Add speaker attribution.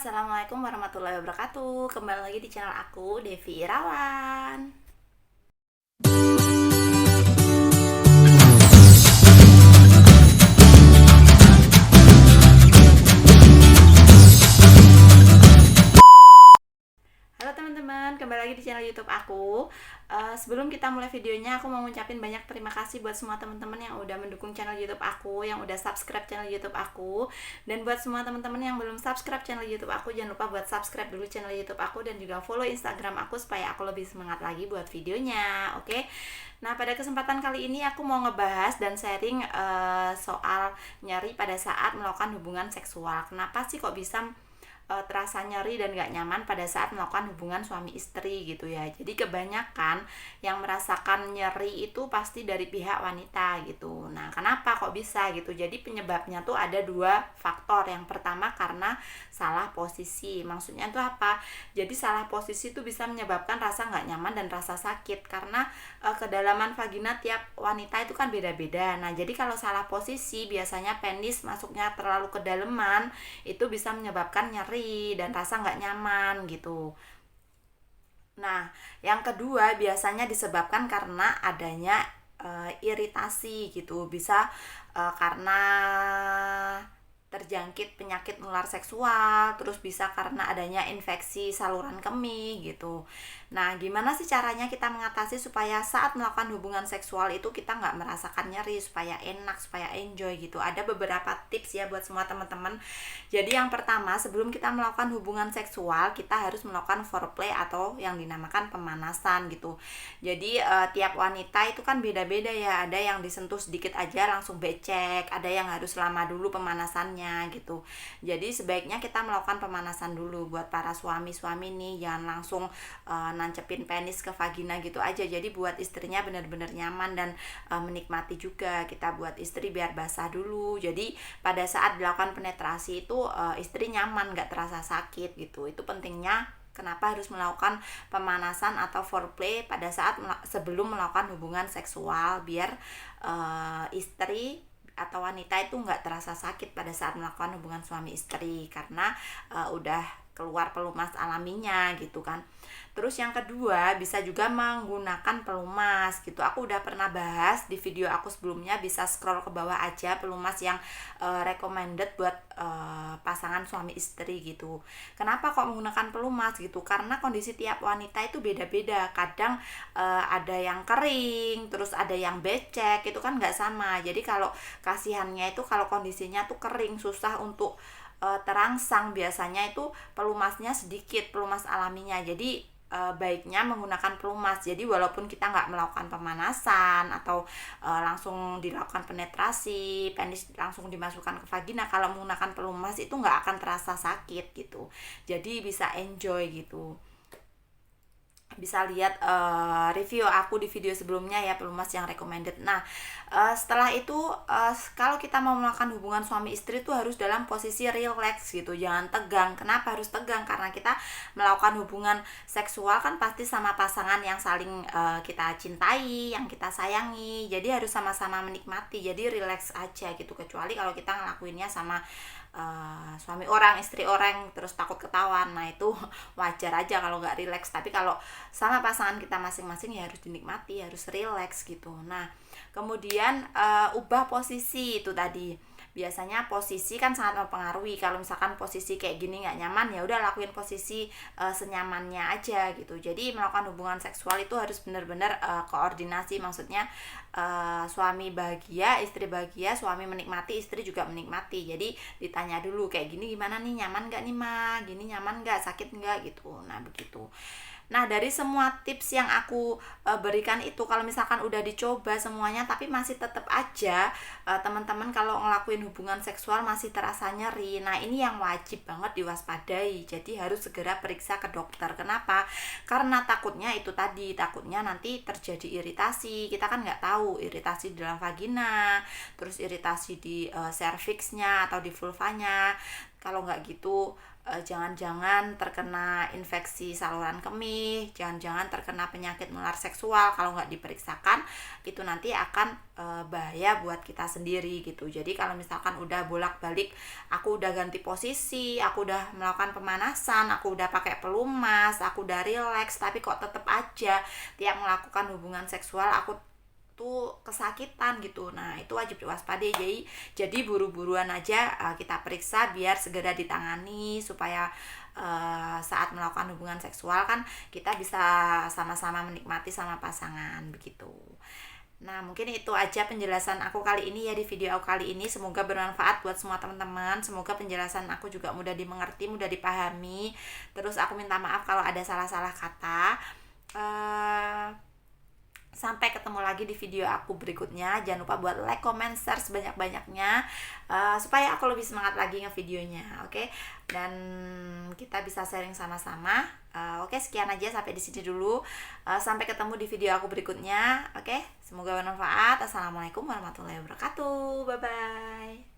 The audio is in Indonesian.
Speaker 1: Assalamualaikum warahmatullahi wabarakatuh. Kembali lagi di channel aku, Devi Irawan. Halo teman-teman, kembali lagi di channel YouTube aku. Sebelum kita mulai videonya, aku mau ngucapin banyak terima kasih buat semua teman-teman yang udah mendukung channel YouTube aku, yang udah subscribe channel YouTube aku. Dan buat semua teman-teman yang belum subscribe channel YouTube aku, jangan lupa buat subscribe dulu channel YouTube aku dan juga follow Instagram aku supaya aku lebih semangat lagi buat videonya. Oke. Nah, pada kesempatan kali ini aku mau ngebahas dan sharing soal nyeri pada saat melakukan hubungan seksual. Kenapa sih kok bisa terasa nyeri dan gak nyaman pada saat melakukan hubungan suami istri gitu ya. Jadi kebanyakan yang merasakan nyeri itu pasti dari pihak wanita gitu. Nah, kenapa kok bisa gitu? Jadi penyebabnya tuh ada dua faktor. Yang pertama karena salah posisi. Maksudnya itu apa? Jadi salah posisi itu bisa menyebabkan rasa gak nyaman dan rasa sakit. Karena kedalaman vagina tiap wanita itu kan beda-beda. Nah, jadi kalau salah posisi biasanya penis masuknya terlalu kedalaman, itu bisa menyebabkan nyeri dan rasa nggak nyaman gitu. Nah, yang kedua biasanya disebabkan karena adanya iritasi gitu. Bisa karena terjangkit penyakit menular seksual, terus bisa karena adanya infeksi saluran kemih gitu. Nah, gimana sih caranya kita mengatasi supaya saat melakukan hubungan seksual itu kita nggak merasakan nyeri, supaya enak, supaya enjoy gitu. Ada beberapa tips ya buat semua teman-teman. Jadi yang pertama, sebelum kita melakukan hubungan seksual, kita harus melakukan foreplay atau yang dinamakan pemanasan gitu. Jadi tiap wanita itu kan beda-beda ya. Ada yang disentuh sedikit aja langsung becek, ada yang harus lama dulu pemanasannya gitu. Jadi sebaiknya kita melakukan pemanasan dulu. Buat para suami-suami nih, jangan langsung nancepin penis ke vagina gitu aja. Jadi buat istrinya benar-benar nyaman dan menikmati juga. Kita buat istri biar basah dulu. Jadi pada saat dilakukan penetrasi itu istri nyaman, gak terasa sakit gitu. Itu pentingnya kenapa harus melakukan pemanasan atau foreplay pada saat sebelum melakukan hubungan seksual, biar istri atau wanita itu nggak terasa sakit pada saat melakukan hubungan suami istri, karena udah keluar pelumas alaminya gitu kan. Terus yang kedua bisa juga menggunakan pelumas gitu. Aku udah pernah bahas di video aku sebelumnya, bisa scroll ke bawah aja pelumas yang recommended buat pasangan suami istri gitu. Kenapa kok menggunakan pelumas gitu? Karena kondisi tiap wanita itu beda-beda. Kadang ada yang kering, terus ada yang becek, itu kan nggak sama. Jadi kalau kasihannya itu kalau kondisinya tuh kering, susah untuk terangsang, biasanya itu pelumasnya sedikit, pelumas alaminya. Jadi baiknya menggunakan pelumas. Jadi walaupun kita nggak melakukan pemanasan atau langsung dilakukan penetrasi, penis langsung dimasukkan ke vagina, kalau menggunakan pelumas itu nggak akan terasa sakit gitu. Jadi bisa enjoy gitu. Bisa lihat review aku di video sebelumnya ya, pelumas yang recommended. Nah, setelah itu kalau kita mau melakukan hubungan suami istri itu harus dalam posisi relax gitu, jangan tegang. Kenapa harus tegang? Karena kita melakukan hubungan seksual kan pasti sama pasangan yang saling kita cintai, yang kita sayangi. Jadi harus sama-sama menikmati. Jadi relax aja gitu. Kecuali kalau kita ngelakuinnya sama suami orang, istri orang, terus takut ketahuan, nah itu wajar aja kalau nggak relax. Tapi kalau sama pasangan kita masing-masing ya harus dinikmati, harus relax gitu. Nah, kemudian ubah posisi itu tadi. Biasanya posisi kan sangat mempengaruhi. Kalau misalkan posisi kayak gini nggak nyaman, ya udah lakuin posisi senyamannya aja gitu. Jadi melakukan hubungan seksual itu harus benar-benar koordinasi. Maksudnya suami bahagia, istri bahagia, suami menikmati, istri juga menikmati. Jadi ditanya dulu kayak gini gimana nih, nyaman nggak nih ma, gini nyaman nggak, sakit nggak gitu. Nah begitu. Nah, dari semua tips yang aku berikan itu, kalau misalkan udah dicoba semuanya tapi masih tetap aja teman-teman kalau ngelakuin hubungan seksual masih terasa nyeri, nah ini yang wajib banget diwaspadai. Jadi harus segera periksa ke dokter. Kenapa? Karena takutnya itu tadi, takutnya nanti terjadi iritasi. Kita kan nggak tahu iritasi di dalam vagina, terus iritasi di serviksnya atau di vulvanya. Kalau nggak gitu jangan-jangan terkena infeksi saluran kemih, jangan-jangan terkena penyakit menular seksual. Kalau nggak diperiksakan itu nanti akan bahaya buat kita sendiri gitu. Jadi kalau misalkan udah bolak-balik, aku udah ganti posisi, aku udah melakukan pemanasan, aku udah pakai pelumas, aku udah relax, tapi kok tetap aja tiap melakukan hubungan seksual aku tuh kesakitan gitu. Nah, itu wajib diwaspadai. Jadi buru-buruan aja kita periksa biar segera ditangani supaya saat melakukan hubungan seksual kan kita bisa sama-sama menikmati sama pasangan begitu. Nah, mungkin itu aja penjelasan aku kali ini ya, di video aku kali ini. Semoga bermanfaat buat semua teman-teman. Semoga penjelasan aku juga mudah dimengerti, mudah dipahami. Terus aku minta maaf kalau ada salah-salah kata. Sampai ketemu lagi di video aku berikutnya. Jangan lupa buat like, comment, share sebanyak-banyaknya supaya aku lebih semangat lagi ngevideonya, oke? Dan kita bisa sharing sama-sama. Oke, sekian aja, sampai di sini dulu. Sampai ketemu di video aku berikutnya, oke? Semoga bermanfaat. Assalamualaikum warahmatullahi wabarakatuh. Bye bye.